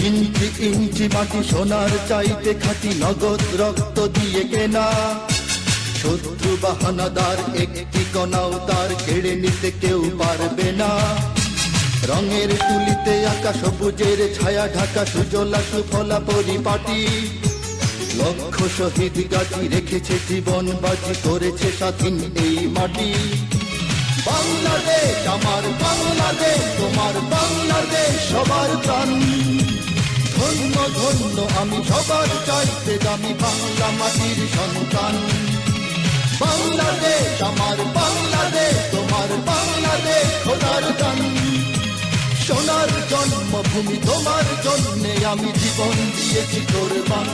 ইঞ্চি ইঞ্চি মাটি সোনার চাইতে খাঁটি, নগদ রক্ত দিয়ে কেনা। শত্রু বাহানাদার একটি কণাও তার কেড়ে নিতে কেউ পারবে না। রঙের তুলিতে আঁকা সবুজের ছায়া ঢাকা সুজলা সুফলা পরিপাটি। লক্ষ শহীদ গাছি রেখেছে জীবন বাজি, করেছে স্বাধীন এই মাটি। বাংলাদেশ আমার বাংলাদেশ, তোমার বাংলাদেশ সবার প্রাণ। ধন্য ধন্য আমি সবার চাইতে দামি বাংলা মাটির সন্তান। বাংলাদেশ আমার বাংলাদেশ, তোমার বাংলাদেশ খোদার দান। সোনার জন্মভূমি তোমার জন্যে আমি জীবন দিয়েছি কোরবান।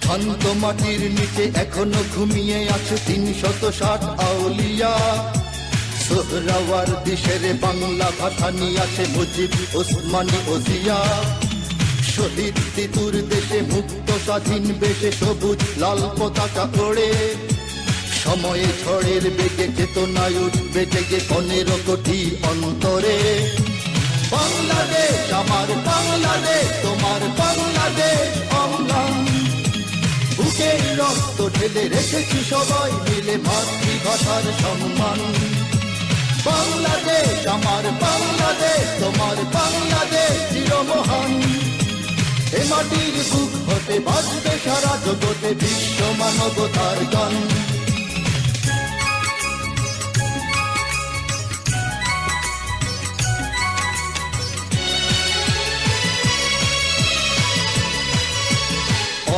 শান্ত মাটির নিচে এখনো ঘুমিয়ে আছে ৩৬০ আউলিয়া। সোহরাওয়ার দেশের বাংলা ভাষা নিয়ে আছে মুজিব, ওসমানী, ওজিয়া। শহীদ তিতুর দেশে মুক্ত স্বাধীন বেশে সবুজ লাল পতাকা ওড়ে। সময়ে ঝড়ের বেগে চেতনায় উঠবে জেগে ১৫ কোটি অন্তরে। বাংলাদেশ আমার বাংলাদেশ, তোমার বাংলাদেশ অম্লান। বুকে রক্ত ঢেলে রেখেছি সবাই মিলে মাতৃভাষার সম্মান। বাংলাদেশ আমার বাংলাদেশ, তোমার বাংলাদেশ চিরমহান। এ মাটির বুক হতে বাজবে সারা জগতে বিশ্ব মানবতার গান।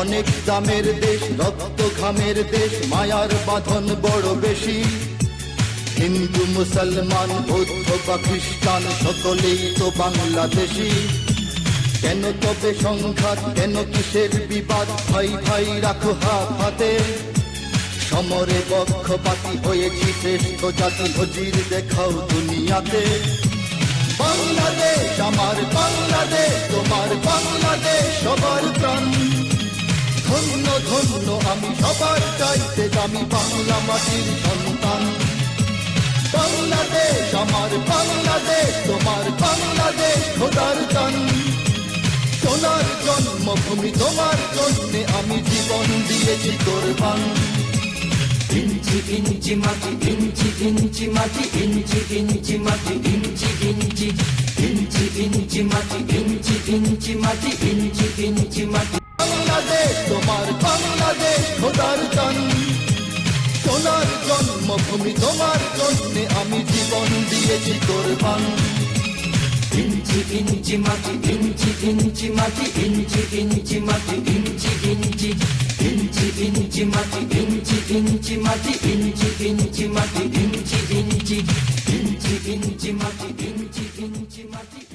অনেক দামের দেশ, রক্ত ঘামের দেশ, মায়ার বাঁধন বড় বেশি। হিন্দু মুসলমান বৌদ্ধ বা খ্রিস্টান সকলেই তো বাংলাদেশি। কেন তবে সংঘাত, কেন কিসের বিবাদ, ভাই ভাই রাখো হাত হাতে। সমরে পক্ষপাতী হয়েছি শ্রেষ্ঠ জাতি, নজির দেখাও দুনিয়াতে। বাংলাদেশ আমার বাংলাদেশ, তোমার বাংলাদেশ সবার প্রাণ। ধন্য ধন্য আমি সবার চাইতে দামি বাংলা মাটির সন্তান। বাংলাদেশ আমার বাংলাদেশ, তোমার বাংলাদেশ খোদার দান। সোনার জন্মভূমি তোমার জন্যে আমি জীবন দিয়েছি কোরবান। ইঞ্চি ইঞ্চি মাটি, ইঞ্চি ইঞ্চি মাটি, ইঞ্চি ইঞ্চি মাটি, ইঞ্চি ইঞ্চি ইঞ্চি ইঞ্চি মাটি, ইঞ্চি ইঞ্চি মাটি, ইঞ্চি ইঞ্চি মাটি। বাংলাদেশ তোমার বাংলাদেশ খোদার দান। সোনার জন্মভূমি তোমার জন্যে আমি জীবন দিয়েছি কোরবান। ইঞ্চি ইঞ্চি মাটি, ইঞ্চি ইঞ্চি মাটি, ইঞ্চি ইঞ্চি মাটি, ইঞ্চি ইঞ্চি ইঞ্চি ইঞ্চি মাটি, ইঞ্চি ইঞ্চি মাটি, ইঞ্চি ইঞ্চি মাটি, ইঞ্চি ইঞ্চি ইঞ্চি ইঞ্চি মাটি, ইঞ্চি ইঞ্চি মাটি।